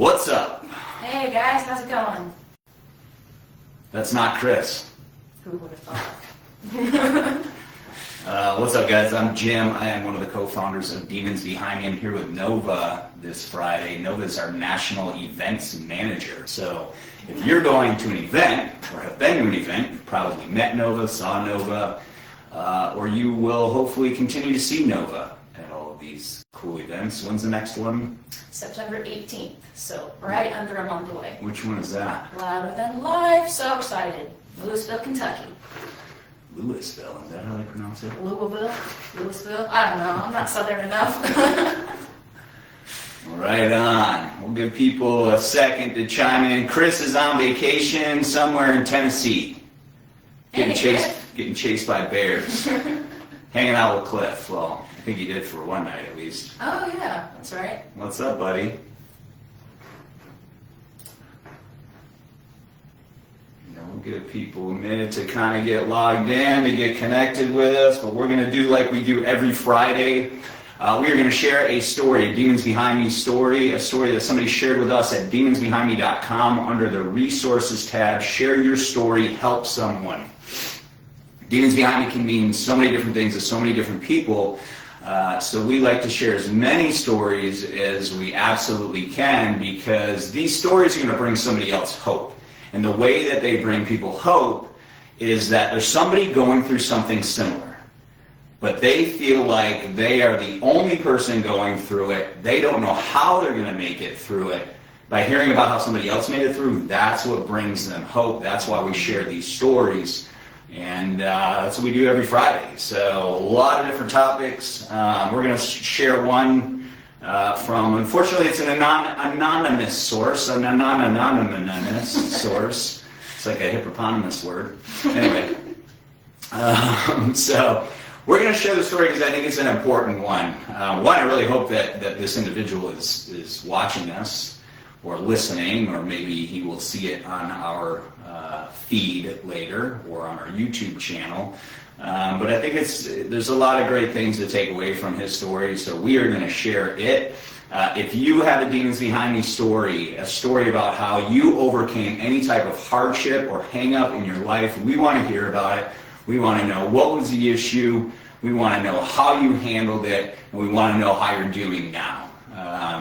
What's up? Hey guys, how's it going? That's not Chris. Who would have thought? What's up, guys? I'm Jim. I am one of the co-founders of Demons Behind Me. I'm here with Nova this Friday. Nova is our national events manager. So if you're going to an event or have been to an event, you've probably met Nova, saw Nova, or you will hopefully continue to see Nova at all of these cool events. When's the next one? September 18th, so right under a month away. Which one is that? Louder than life, so excited. Louisville, Kentucky. Louisville, is that how they pronounce it? Louisville, I don't know, I'm not southern enough. Right on. We'll give people a second to chime in. Chris is on vacation somewhere in Tennessee. Getting chased by bears. Hanging out with Cliff. Well, I think he did for one night at least. Oh yeah, that's right. What's up, buddy? We'll give people a minute to kind of get logged in, to get connected with us, but we're going to do like we do every Friday. We are going to share a story, a Demons Behind Me story, a story that somebody shared with us at demonsbehindme.com under the resources tab. Share your story, help someone. Demons Behind Me can mean so many different things to so many different people. So we like to share as many stories as we absolutely can, because these stories are going to bring somebody else hope. And the way that they bring people hope is that there's somebody going through something similar, but they feel like they are the only person going through it. They don't know how they're going to make it through it. By hearing about how somebody else made it through, that's what brings them hope. That's why we share these stories. And that's what we do every Friday. So a lot of different topics. We're going to share one from, unfortunately, it's an anonymous source, an anonymous source. It's like a hippopotamus word. Anyway, so we're going to share the story because I think it's an important one. I really hope that this individual is watching us or listening, or maybe he will see it on our feed later or on our YouTube channel. But I think there's a lot of great things to take away from his story, so we are going to share it. If you have a Demons Behind Me story, a story about how you overcame any type of hardship or hang-up in your life, we want to hear about it. We want to know what was the issue, we want to know how you handled it, and we want to know how you're doing now.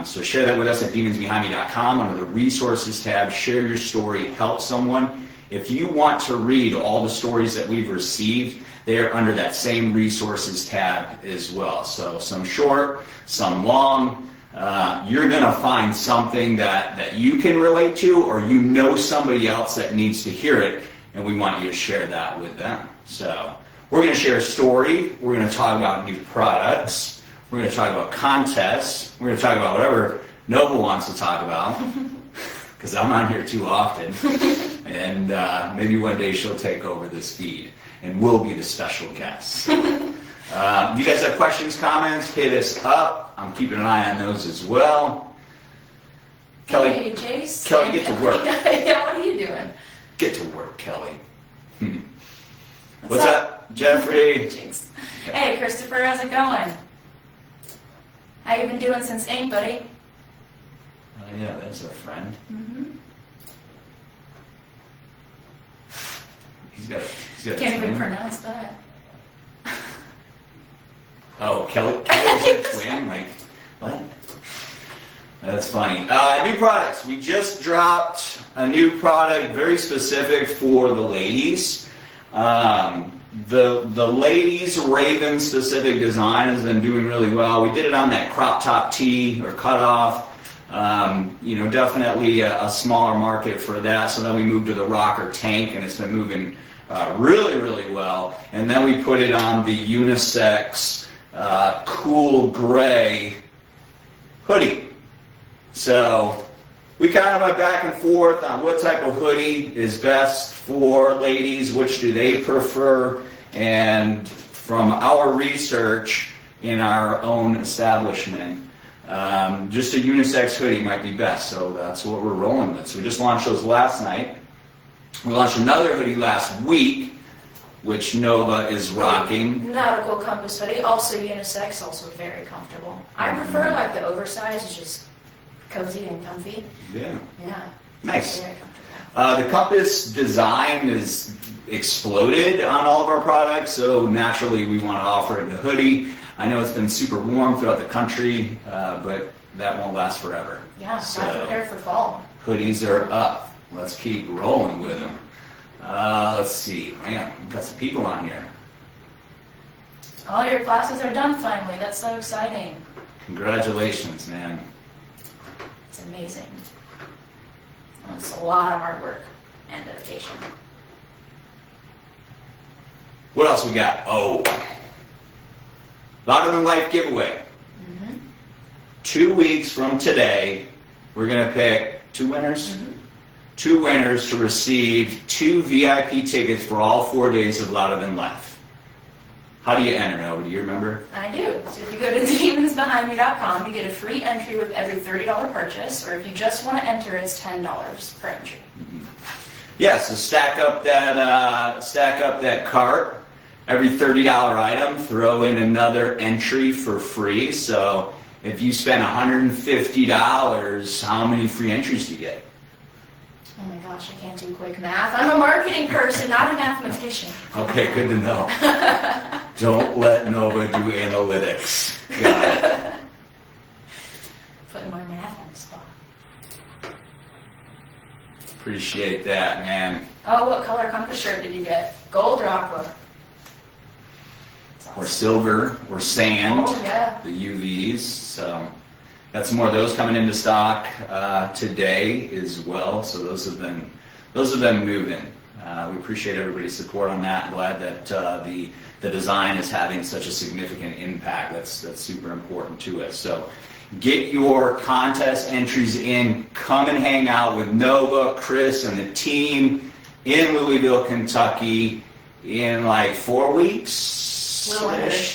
So share that with us at demonsbehindme.com under the resources tab. Share your story, help someone. If you want to read all the stories that we've received, they are under that same resources tab as well. So some short, some long. You're going to find something that you can relate to, or you know somebody else that needs to hear it, and we want you to share that with them. So we're going to share a story. We're going to talk about new products. We're going to talk about contests. We're going to talk about whatever Nova wants to talk about, because I'm on here too often. And maybe one day she'll take over this feed, and we'll be the special guests. If you guys have questions, comments, hit us up. I'm keeping an eye on those as well. Kelly, hey, Jace. Kelly, get to work. Yeah, what are you doing? Get to work, Kelly. What's up, Jeffrey? Jinx. Hey, Christopher, how's it going? How you been doing since Ink, buddy? Oh yeah, that's our friend. Mm-hmm. He's got Can't even pronounce that. Oh, Kelly's a twin? Like, what? That's funny. New products. We just dropped a new product very specific for the ladies. The ladies Raven specific design has been doing really well. We did it on that crop top tee or cutoff. Definitely a smaller market for that. So then we moved to the rocker tank, and it's been moving really, really well. And then we put it on the unisex cool gray hoodie. So we kind of went back and forth on what type of hoodie is best for ladies, which do they prefer, and from our research in our own establishment, just a unisex hoodie might be best, so that's what we're rolling with. So we just launched those last night. We launched another hoodie last week, which Nova is rocking. Nautical compass hoodie, also unisex, also very comfortable. I prefer like the oversized, it's just cozy and comfy. Yeah. Yeah. Nice. Very comfortable. The compass design is exploded on all of our products, so naturally we want to offer it in a hoodie. I know it's been super warm throughout the country, but that won't last forever. Yeah, So, gotta prepare for fall. hoodies are up. Let's keep rolling with them. Let's see. Man, we've got some people on here. All your classes are done finally. That's so exciting. Congratulations, man. It's amazing. It's a lot of hard work and dedication. What else we got? Oh, Louder Than Life giveaway. 2 weeks from today, we're going to pick two winners. Two winners to receive 2 VIP tickets for all 4 days of Louder Than Life. How do you enter, Nova? Do you remember? I do. So if you go to demonsbehindme.com, you get a free entry with every $30 purchase, or if you just want to enter, it's $10 per entry. Yeah, so stack up that cart. Every $30 item, throw in another entry for free. So if you spend $150, how many free entries do you get? Oh my gosh, I can't do quick math. I'm a marketing person, not a mathematician. Okay, good to know. Don't let Nova do analytics. Got it. Putting my math on the spot. Appreciate that, man. Oh, what color compass shirt did you get? Gold or aqua? Or silver, or sand, Oh, yeah. the UVs. So got some more of those coming into stock today as well. So those have been moving. We appreciate everybody's support on that. Glad that the design is having such a significant impact. That's super important to us. So get your contest entries in. Come and hang out with Nova, Chris, and the team in Louisville, Kentucky in like 4 weeks.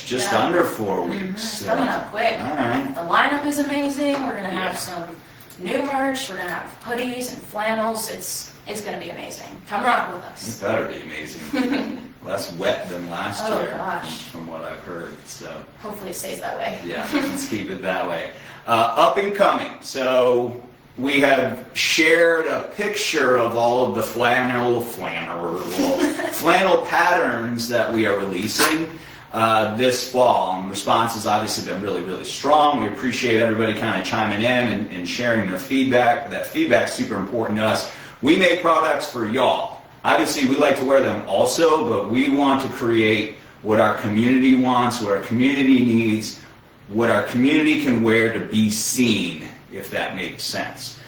Just under 4 weeks. It's coming up quick. All right. The lineup is amazing. We're going to have some new merch. We're going to have hoodies and flannels. It's going to be amazing. Come rock with It us. better be amazing. Less wet than last Oh, year, gosh. from what I've heard. So Hopefully it stays that way. yeah, let's keep it that way. Up and coming. So we have shared a picture of all of the flannel patterns that we are releasing this fall. And response has obviously been really, really strong. We appreciate everybody kind of chiming in and sharing their feedback. That feedback's super important to us. We make products for y'all. Obviously, we like to wear them also, but we want to create what our community wants, what our community needs, what our community can wear to be seen, if that makes sense.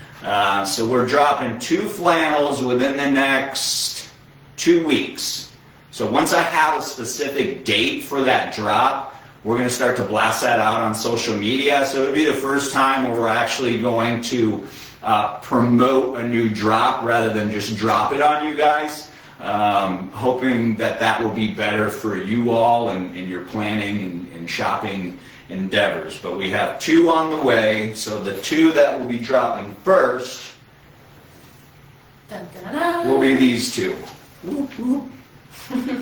So we're dropping 2 flannels within the next 2 weeks. So once I have a specific date for that drop, we're going to start to blast that out on social media. So it'll be the first time where we're actually going to promote a new drop rather than just drop it on you guys. Hoping that will be better for you all in your planning and shopping endeavors. But we have 2 on the way, so the 2 that will be dropping first Dun, dun, dun, dun. will be these 2.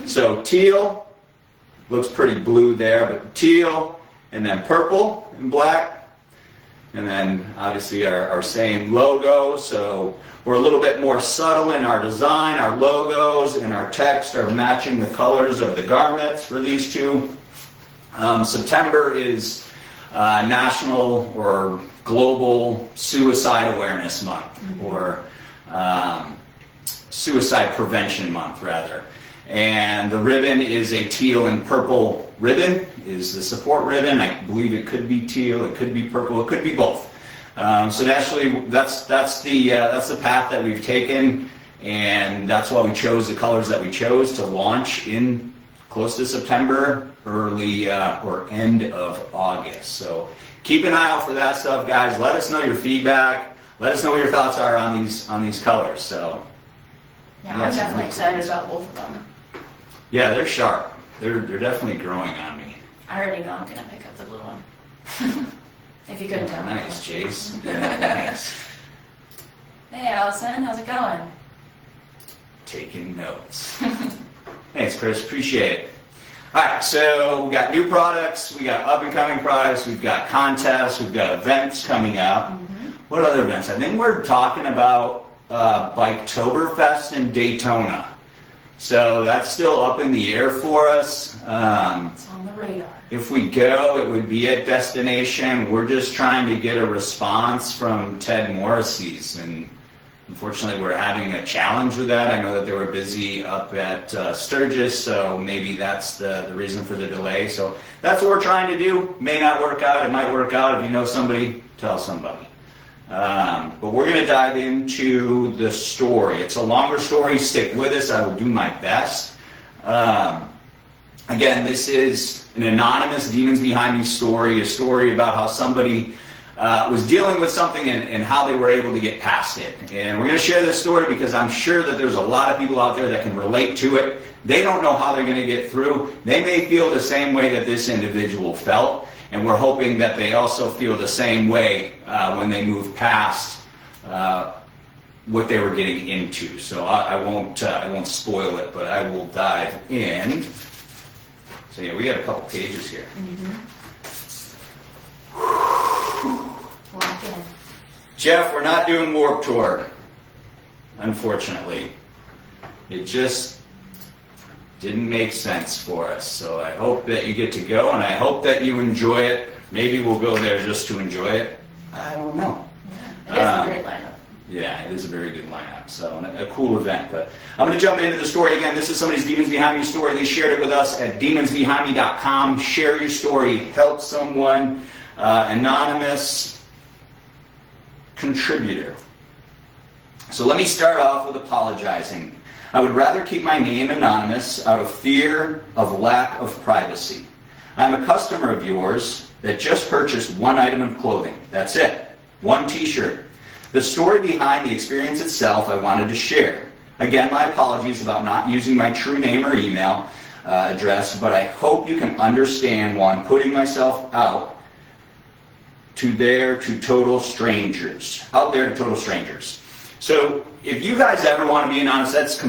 So teal, looks pretty blue there, but teal, and then purple and black, and then obviously our same logo. So we're a little bit more subtle in our design. Our logos and our text are matching the colors of the garments for these 2. September is National or Global Suicide Awareness Month, or Suicide Prevention Month, rather. And the ribbon is a teal and purple ribbon, is the support ribbon. I believe it could be teal, it could be purple, it could be both. So actually, that's the path that we've taken, and that's why we chose the colors that we chose to launch in close to September, early or end of August. So keep an eye out for that stuff, guys. Let us know your feedback. Let us know what your thoughts are on these colors. So Yeah, I'm definitely excited about both of them. yeah, they're sharp. They're definitely growing on me. I already know I'm going to pick up the blue one. If you couldn't tell me. Nice, Chase. Yeah, nice. Hey, Allison, how's it going? Taking notes. Thanks, Chris. Appreciate it. All right, so we got new products, we got up and coming products, we've got contests, we've got events coming up. What other events? I think we're talking about Biketoberfest in Daytona. So that's still up in the air for us. It's on the radar. If we go, it would be at destination. We're just trying to get a response from Ted Morrissey's, and unfortunately we're having a challenge with that. I know that they were busy up at Sturgis, so maybe that's the reason for the delay. So that's what we're trying to do. May not work out, it might work out. If you know somebody, tell somebody. But we're going to dive into the story. It's a longer story. Stick with us. I will do my best. Again, this is an anonymous Demons Behind Me story, a story about how somebody was dealing with something and how they were able to get past it. And we're going to share this story because I'm sure that there's a lot of people out there that can relate to it. They don't know how they're going to get through. They may feel the same way that this individual felt. And we're hoping that they also feel the same way when they move past what they were getting into. So I won't spoil it, but I will dive in. So yeah, we got a couple pages here. Lock in. Jeff, we're not doing Warped Tour, unfortunately. It just didn't make sense for us. So I hope that you get to go, and I hope that you enjoy it. Maybe we'll go there just to enjoy it. I don't know. Yeah, it is a great lineup. Yeah, it is a very good lineup. So a cool event. But I'm going to jump into the story again. This is somebody's Demons Behind Me story. They shared it with us at demonsbehindme.com. Share your story. Help someone. Anonymous contributor. So let me start off with apologizing. I would rather keep my name anonymous out of fear of lack of privacy. I'm a customer of yours that just purchased one item of clothing. That's it. One t-shirt. The story behind the experience itself I wanted to share. Again, my apologies about not using my true name or email address, but I hope you can understand why I'm putting myself out there to total strangers. So if you guys ever want to be anonymous,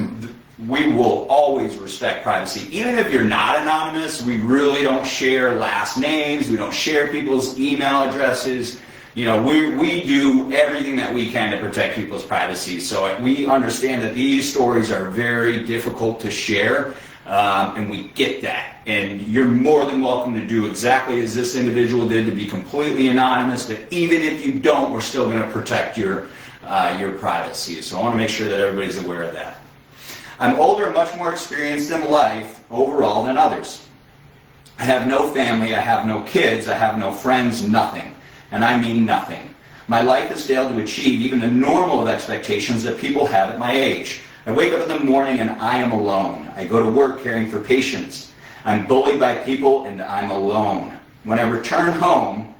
we will always respect privacy. Even if you're not anonymous, we really don't share last names. We don't share people's email addresses. You know, we do everything that we can to protect people's privacy. So we understand that these stories are very difficult to share, and we get that. And you're more than welcome to do exactly as this individual did, to be completely anonymous. But even if you don't, we're still going to protect your privacy. So I want to make sure that everybody's aware of that. I'm older and much more experienced in life overall than others. I have no family, I have no kids, I have no friends, nothing. And I mean nothing. My life has failed to achieve even the normal of expectations that people have at my age. I wake up in the morning and I am alone. I go to work caring for patients. I'm bullied by people and I'm alone. When I return home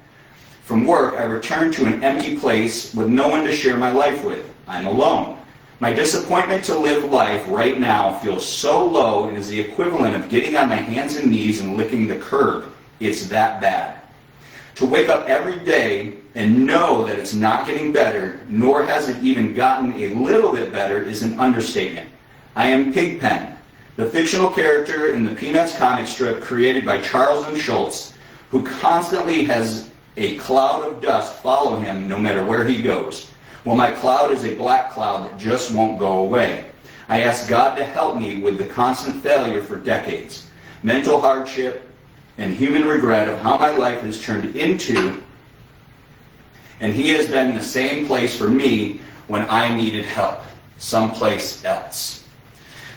from work, I return to an empty place with no one to share my life with. I'm alone. My disappointment to live life right now feels so low, it is the equivalent of getting on my hands and knees and licking the curb. It's that bad. To wake up every day and know that it's not getting better, nor has it even gotten a little bit better, is an understatement. I am Pigpen, the fictional character in the Peanuts comic strip created by Charles M. Schulz, who constantly has a cloud of dust follow him no matter where he goes. Well, my cloud is a black cloud that just won't go away. I ask God to help me with the constant failure for decades, mental hardship, and human regret of how my life has turned into, and He has been in the same place for me when I needed help, someplace else.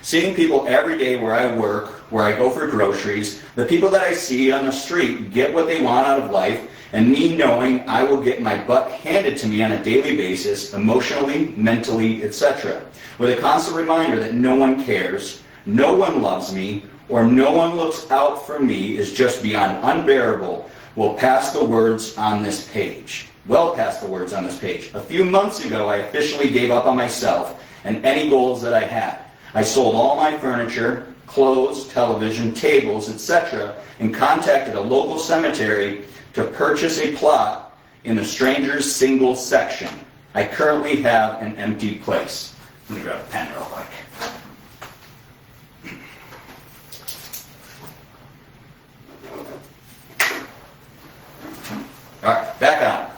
Seeing people every day where I work, where I go for groceries, the people that I see on the street get what they want out of life, and me knowing I will get my butt handed to me on a daily basis, emotionally, mentally, etc., with a constant reminder that no one cares, no one loves me, or no one looks out for me is just beyond unbearable, well past the words on this page. A few months ago, I officially gave up on myself and any goals that I had. I sold all my furniture, clothes, television, tables, etc., and contacted a local cemetery to purchase a plot in the stranger's single section. I currently have an empty place. Let me grab a pen real quick. All right, back on.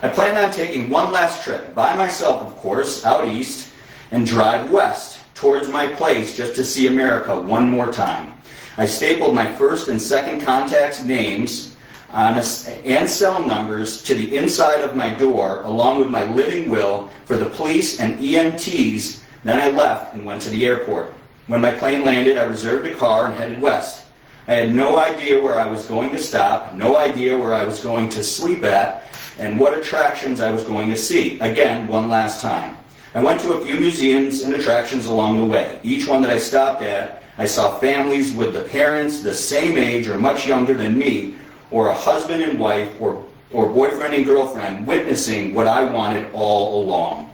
I planned on taking one last trip, by myself of course, out east, and drive west towards my place just to see America one more time. I stapled my first and second contact's names and cell numbers to the inside of my door, along with my living will for the police and EMTs. Then I left and went to the airport. When my plane landed, I reserved a car and headed west. I had no idea where I was going to stop, no idea where I was going to sleep at, and what attractions I was going to see. Again, one last time. I went to a few museums and attractions along the way. Each one that I stopped at, I saw families with the parents the same age or much younger than me, or a husband and wife, or boyfriend and girlfriend witnessing what I wanted all along.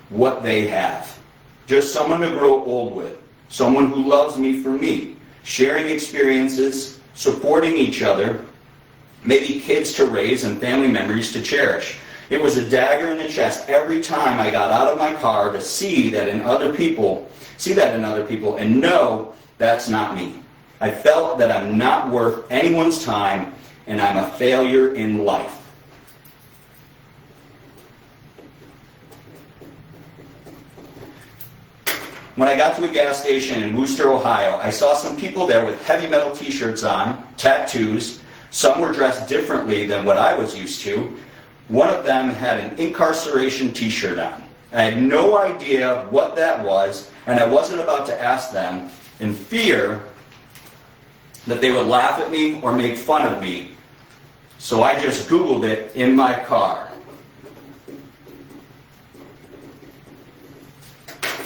What they have. Just someone to grow old with. Someone who loves me for me. Sharing experiences, supporting each other, maybe kids to raise and family memories to cherish. It was a dagger in the chest every time I got out of my car to see that in other people, and know that's not me. I felt that I'm not worth anyone's time and I'm a failure in life. When I got to a gas station in Wooster, Ohio, I saw some people there with heavy metal t-shirts on, tattoos. Some were dressed differently than what I was used to. One of them had an incarceration t-shirt on. I had no idea what that was, and I wasn't about to ask them in fear that they would laugh at me or make fun of me. So I just Googled it in my car.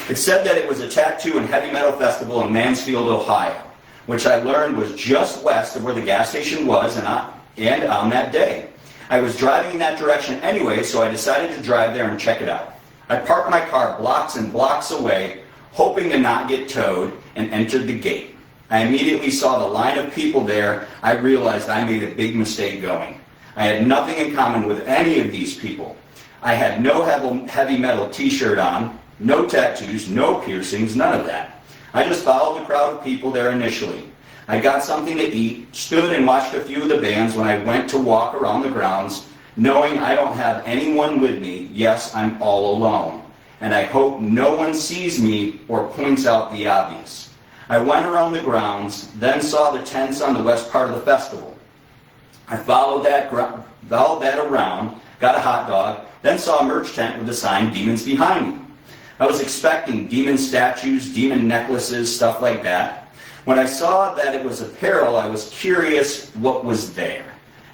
It said that it was a tattoo and heavy metal festival in Mansfield, Ohio, which I learned was just west of where the gas station was and on that day. I was driving in that direction anyway, so I decided to drive there and check it out. I parked my car blocks and blocks away, hoping to not get towed, and entered the gate. I immediately saw the line of people there. I realized I made a big mistake going. I had nothing in common with any of these people. I had no heavy metal t-shirt on, no tattoos, no piercings, none of that. I just followed the crowd of people there initially. I got something to eat, stood and watched a few of the bands when I went to walk around the grounds, knowing I don't have anyone with me. Yes, I'm all alone. And I hope no one sees me or points out the obvious. I went around the grounds, then saw the tents on the west part of the festival. I followed that around, got a hot dog, then saw a merch tent with the sign Demons Behind Me. I was expecting demon statues, demon necklaces, stuff like that. When I saw that it was apparel, I was curious what was there.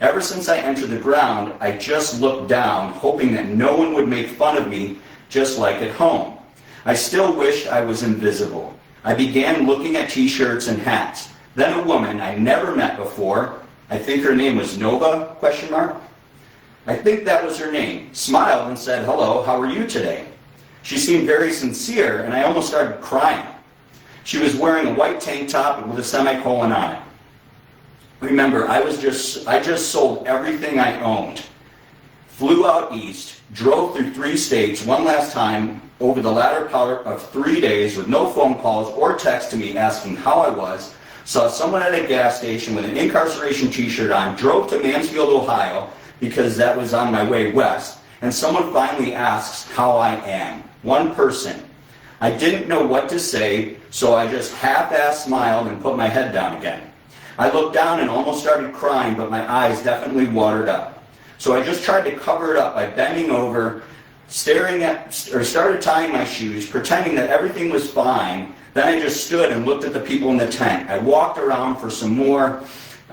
Ever since I entered the ground, I just looked down, hoping that no one would make fun of me, just like at home. I still wished I was invisible. I began looking at t-shirts and hats. Then a woman I never met before, I think her name was Nova, ? I think that was her name, smiled and said, "Hello, how are you today?" She seemed very sincere, and I almost started crying. She was wearing a white tank top with a semicolon on it. Remember, I just sold everything I owned. Flew out east, drove through 3 states one last time over the latter part of 3 days with no phone calls or text to me asking how I was, saw someone at a gas station with an incarceration t-shirt on, drove to Mansfield, Ohio, because that was on my way west, and someone finally asks how I am. One person. I didn't know what to say, so I just half-assed smiled and put my head down again. I looked down and almost started crying, but my eyes definitely watered up. So I just tried to cover it up by bending over, started tying my shoes, pretending that everything was fine. Then I just stood and looked at the people in the tent. I walked around for some more,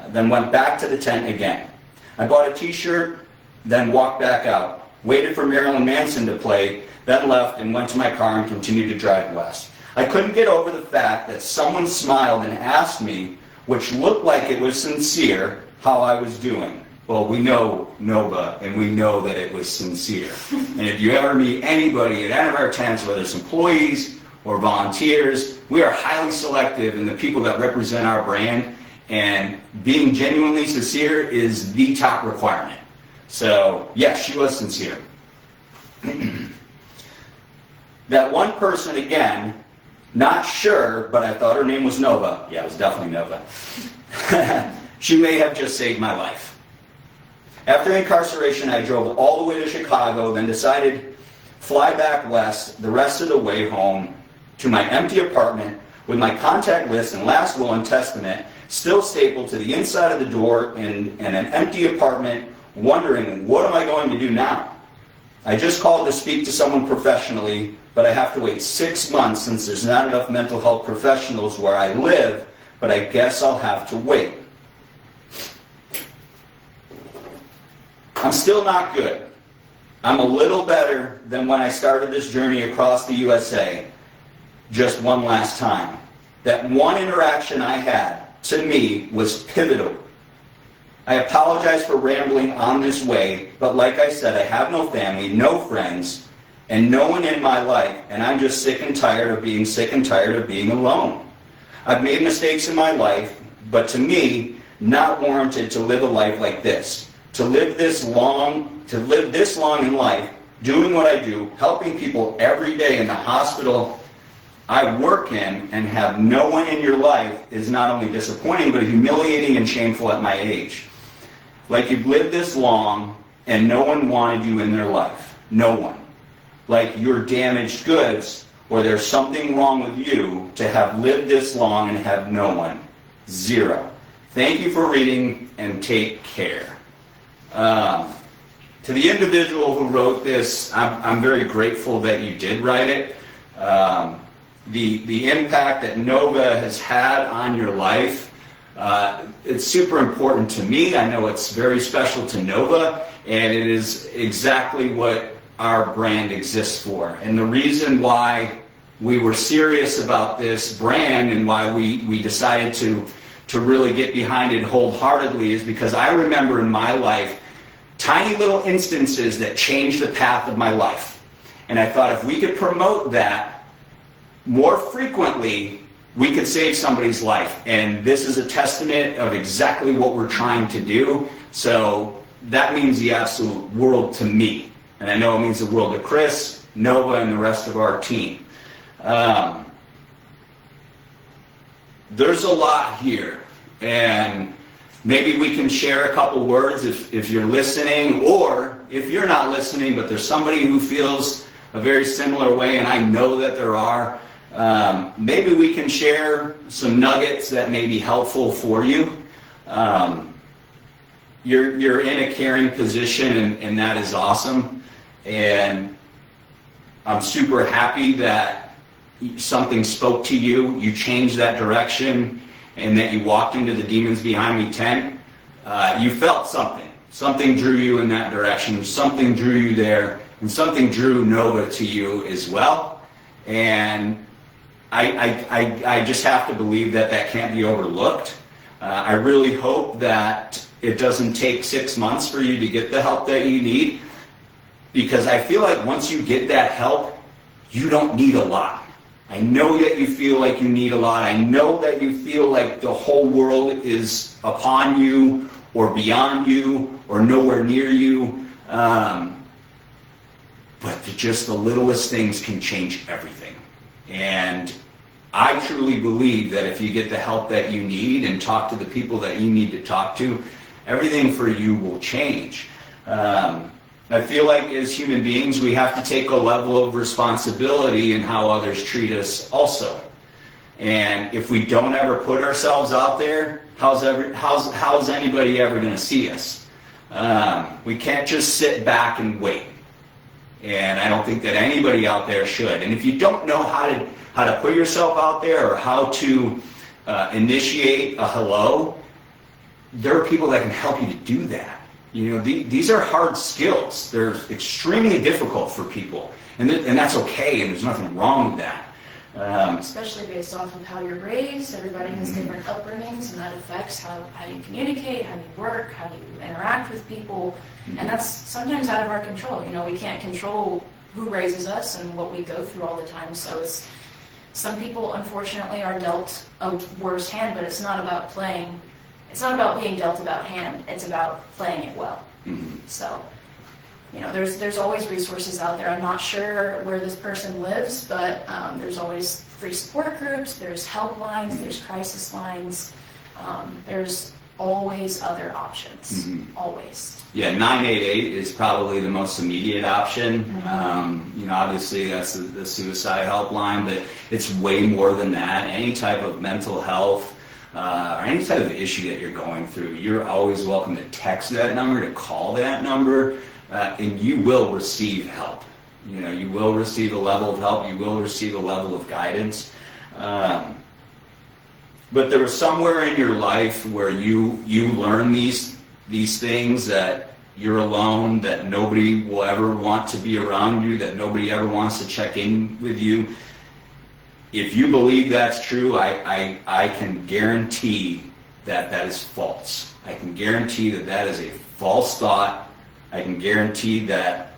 then went back to the tent again. I bought a t-shirt, then walked back out. Waited for Marilyn Manson to play, then left and went to my car and continued to drive west. I couldn't get over the fact that someone smiled and asked me, which looked like it was sincere, how I was doing. Well, we know Nova, and we know that it was sincere. And if you ever meet anybody at any of our tents, whether it's employees or volunteers, we are highly selective in the people that represent our brand, and being genuinely sincere is the top requirement. So, yes, she was sincere. That one person, again, not sure, but I thought her name was Nova. Yeah, it was definitely Nova. She may have just saved my life. After incarceration, I drove all the way to Chicago, then decided fly back west the rest of the way home to my empty apartment with my contact list and last will and testament still stapled to the inside of the door in an empty apartment, wondering, what am I going to do now? I just called to speak to someone professionally, but I have to wait 6 months since there's not enough mental health professionals where I live, but I guess I'll have to wait. I'm still not good. I'm a little better than when I started this journey across the USA. Just one last time. That one interaction I had, to me, was pivotal. I apologize for rambling on this way, but like I said, I have no family, no friends, and no one in my life, and I'm just sick and tired of being sick and tired of being alone. I've made mistakes in my life, but to me, not warranted to live a life like this. To live this long in life, doing what I do, helping people every day in the hospital I work in, and have no one in your life is not only disappointing, but humiliating and shameful at my age. Like you've lived this long and no one wanted you in their life. No one. Like you're damaged goods, or there's something wrong with you to have lived this long and have no one. Zero. Thank you for reading, and take care. To the individual who wrote this, I'm very grateful that you did write it. The impact that Nova has had on your life, it's super important to me. I know it's very special to Nova, and it is exactly what our brand exists for. And the reason why we were serious about this brand and why we decided to really get behind it wholeheartedly is because I remember in my life tiny little instances that changed the path of my life. And I thought if we could promote that more frequently, we could save somebody's life. And this is a testament of exactly what we're trying to do. So that means the absolute world to me. And I know it means the world to Chris, Nova, and the rest of our team. There's a lot here. And maybe we can share a couple words if you're listening, or if you're not listening, but there's somebody who feels a very similar way, and I know that there are. Maybe we can share some nuggets that may be helpful for you. You're in a caring position, and that is awesome. And I'm super happy that something spoke to you, you changed that direction, and that you walked into the Demons Behind Me tent. You felt something. Something drew you in that direction. Something drew you there, and something drew Nova to you as well. And I just have to believe that that can't be overlooked. I really hope that it doesn't take 6 months for you to get the help that you need, because I feel like once you get that help, you don't need a lot. I know that you feel like you need a lot. I know that you feel like the whole world is upon you, or beyond you, or nowhere near you. But just the littlest things can change everything. And I truly believe that if you get the help that you need and talk to the people that you need to talk to, everything for you will change. I feel like as human beings, we have to take a level of responsibility in how others treat us also. And if we don't ever put ourselves out there, how's anybody ever going to see us? We can't just sit back and wait. And I don't think that anybody out there should. And if you don't know how to put yourself out there, or how to initiate a hello, there are people that can help you to do that. You know, these are hard skills. They're extremely difficult for people, and that's okay, and there's nothing wrong with that. Especially based off of how you're raised. Everybody has different upbringings, and that affects how you communicate, how you work, how you interact with people, and that's sometimes out of our control. You know, we can't control who raises us and what we go through all the time, so some people, unfortunately, are dealt a worse hand, but it's not about playing. It's not about being dealt a bad hand. It's about playing it well. Mm-hmm. So, you know, there's always resources out there. I'm not sure where this person lives, but there's always free support groups. There's helplines. There's crisis lines. There's always other options, always. Yeah, 988 is probably the most immediate option. Obviously that's the suicide helpline, but it's way more than that. Any type of mental health or any type of issue that you're going through, you're always welcome to text that number, to call that number, and you will receive help. You will receive a level of help. You will receive a level of guidance. But there was somewhere in your life where you learn these things, that you're alone, that nobody will ever want to be around you, that nobody ever wants to check in with you. If you believe that's true, I can guarantee that is false. I can guarantee that is a false thought. I can guarantee that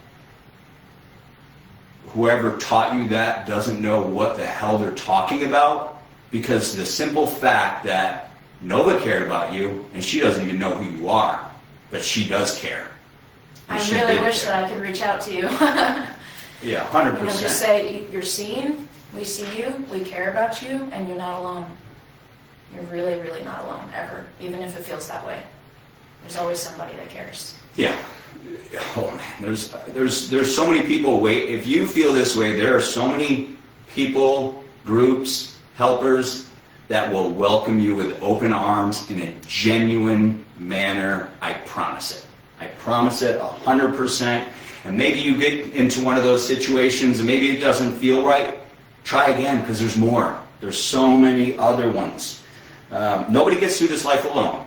whoever taught you that doesn't know what the hell they're talking about, because the simple fact that Nova cared about you, and she doesn't even know who you are, but she does care. I really wish that I could reach out to you. Yeah, 100%. Just say, you're seen, we see you, we care about you, and you're not alone. You're really, really not alone, ever, even if it feels that way. There's always somebody that cares. Yeah. Oh man, there's so many people. If you feel this way, there are so many people, groups, helpers that will welcome you with open arms in a genuine manner. I promise it. I promise it 100%. And maybe you get into one of those situations and maybe it doesn't feel right. Try again, because there's more. There's so many other ones. Nobody gets through this life alone.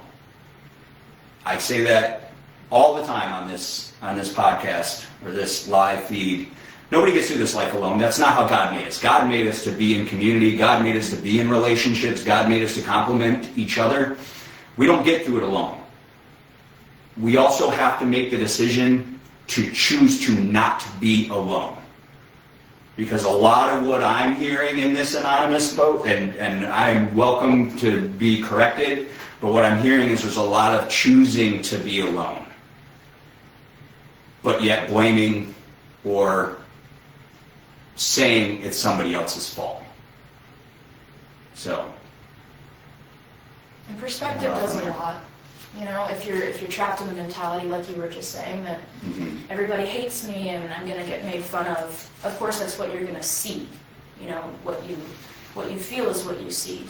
I say that all the time on this podcast or this live feed. Nobody gets through this life alone. That's not how God made us. God made us to be in community. God made us to be in relationships. God made us to complement each other. We don't get through it alone. We also have to make the decision to choose to not be alone. Because a lot of what I'm hearing in this anonymous vote, and I'm welcome to be corrected, but what I'm hearing is there's a lot of choosing to be alone, but yet blaming or saying it's somebody else's fault. So. And perspective does a lot. If you're trapped in the mentality, like you were just saying, that everybody hates me and I'm going to get made fun of course that's what you're going to see. What you feel is what you see.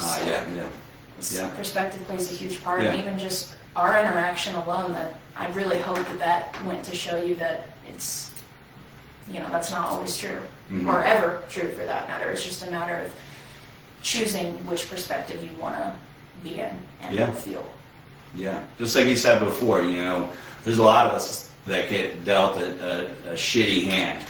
So perspective plays a huge part, and even just our interaction alone, that I really hope that went to show you that it's, that's not always true, or ever true for that matter. It's just a matter of choosing which perspective you want to be in and feel. Yeah, just like you said before, there's a lot of us that get dealt a shitty hand,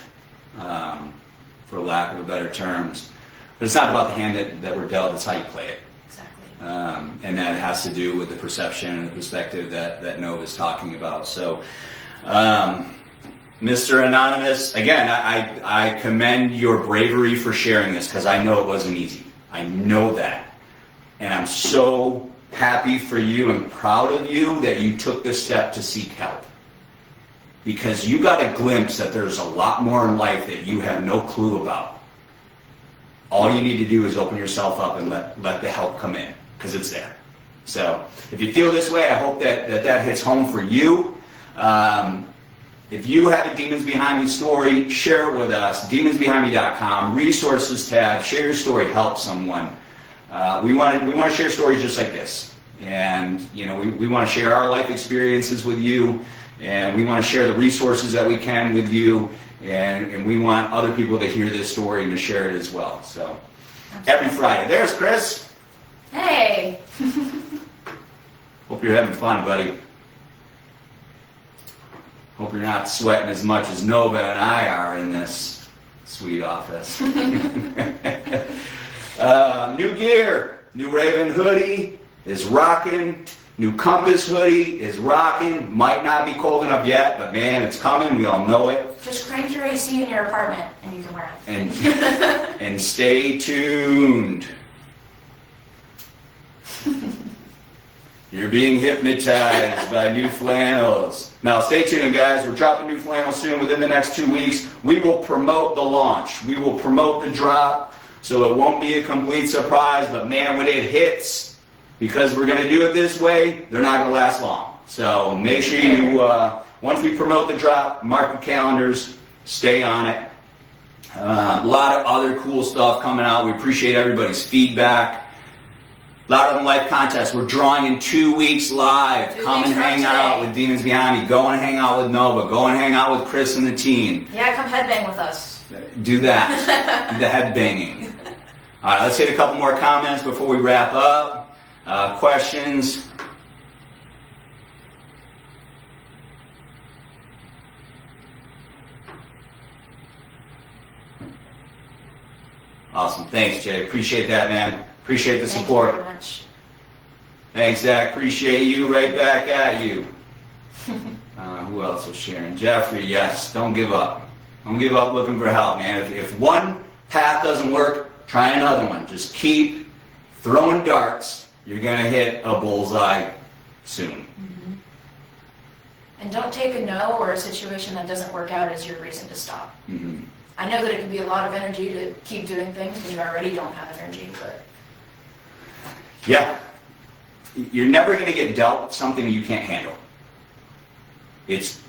for lack of better terms. But it's not about the hand that we're dealt, it's how you play it. Exactly. And that has to do with the perception and the perspective that Nova's talking about. So, Mr. Anonymous, again, I commend your bravery for sharing this, because I know it wasn't easy. I know that. And I'm so happy for you and proud of you that you took this step to seek help. Because you got a glimpse that there's a lot more in life that you have no clue about. All you need to do is open yourself up and let the help come in, because it's there. So if you feel this way, I hope that hits home for you. If you have a Demons Behind Me story, share it with us. demonsbehindme.com, resources tab, share your story, help someone. We want to share stories just like this, and we want to share our life experiences with you, and we want to share the resources that we can with you, and we want other people to hear this story and to share it as well. So every Friday, there's Chris. Hey. Hope you're having fun, buddy. Hope you're not sweating as much as Nova and I are in this sweet office. New gear, new Raven hoodie is rocking. New Compass hoodie is rocking. Might not be cold enough yet, but man, it's coming. We all know it. Just crank your AC in your apartment and you can wear it. And stay tuned. You're being hypnotized by new flannels. Now stay tuned, guys. We're dropping new flannels soon. Within the next 2 weeks, we will promote the launch. We will promote the drop. So it won't be a complete surprise, but man, when it hits, because we're going to do it this way, they're not going to last long. So make sure you, once we promote the drop, mark your calendars, stay on it. A lot of other cool stuff coming out. We appreciate everybody's feedback. A lot of them live contests. We're drawing in 2 weeks live. Come and hang out with Demons Behind Me. Go and hang out with Nova. Go and hang out with Chris and the team. Yeah, come headbang with us. Do that. Do the headbanging. All right, let's hit a couple more comments before we wrap up. Questions? Awesome. Thanks, Jay. Appreciate that, man. Appreciate the support. Thank you very much. Thanks, Zach. Appreciate you. Right back at you. Who else was sharing? Jeffrey, yes. Don't give up. Don't give up looking for help, man. If one path doesn't work, try another one. Just keep throwing darts. You're going to hit a bullseye soon. Mm-hmm. And don't take a no or a situation that doesn't work out as your reason to stop. Mm-hmm. I know that it can be a lot of energy to keep doing things when you already don't have energy, but... Yeah. You're never going to get dealt with something you can't handle.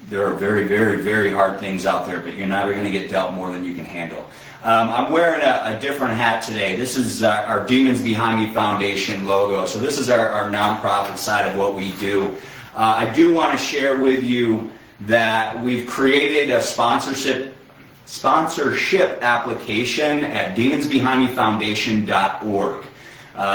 There are very, very, very hard things out there, but you're never going to get dealt more than you can handle. I'm wearing a different hat today. This is our Demons Behind Me Foundation logo. So this is our nonprofit side of what we do. I do want to share with you that we've created a sponsorship application at demonsbehindmefoundation.org.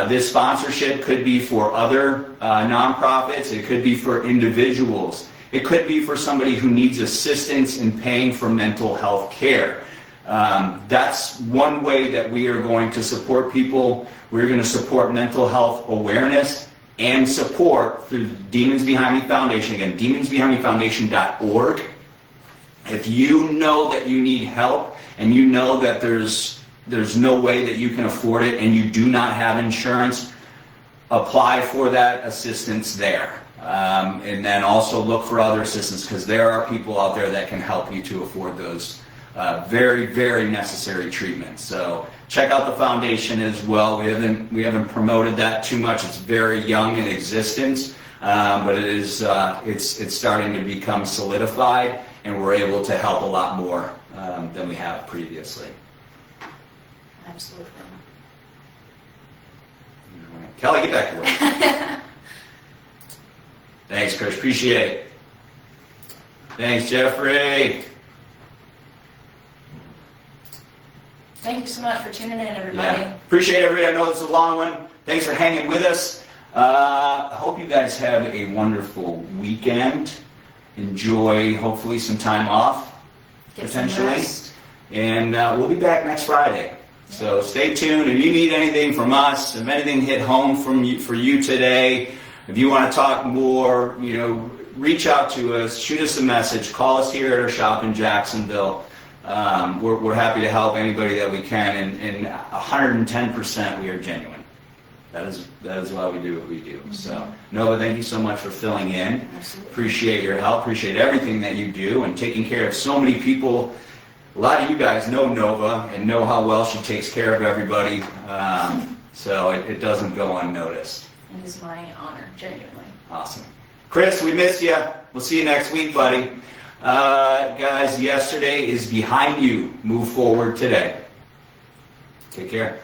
This sponsorship could be for other nonprofits. It could be for individuals. It could be for somebody who needs assistance in paying for mental health care. That's one way that we are going to support people. We're going to support mental health awareness and support through Demons Behind Me Foundation. Again, demonsbehindmefoundation.org. If you know that you need help and you know that there's no way that you can afford it and you do not have insurance, apply for that assistance there. And then also look for other assistance, because there are people out there that can help you to afford those very, very necessary treatments. So check out the foundation as well. We haven't promoted that too much. It's very young in existence, but it is it's starting to become solidified, and we're able to help a lot more than we have previously. Absolutely. Kelly, get back to work. Thanks, Chris. Appreciate it. Thanks, Jeffrey. Thank you so much for tuning in, everybody. Yeah. Appreciate everybody. I know this is a long one. Thanks for hanging with us. I hope you guys have a wonderful weekend. Enjoy, hopefully, some time off, potentially. And we'll be back next Friday. So stay tuned. If you need anything from us, if anything hit home for you today, if you want to talk more, reach out to us, shoot us a message, call us here at our shop in Jacksonville. We're happy to help anybody that we can, and 110% we are genuine. That is why we do what we do. Mm-hmm. So, Nova, thank you so much for filling in. Absolutely. Appreciate your help. Appreciate everything that you do and taking care of so many people. A lot of you guys know Nova and know how well she takes care of everybody. So it doesn't go unnoticed. It is my honor, genuinely. Awesome. Chris, we miss you. We'll see you next week, buddy. Guys, yesterday is behind you. Move forward today. Take care.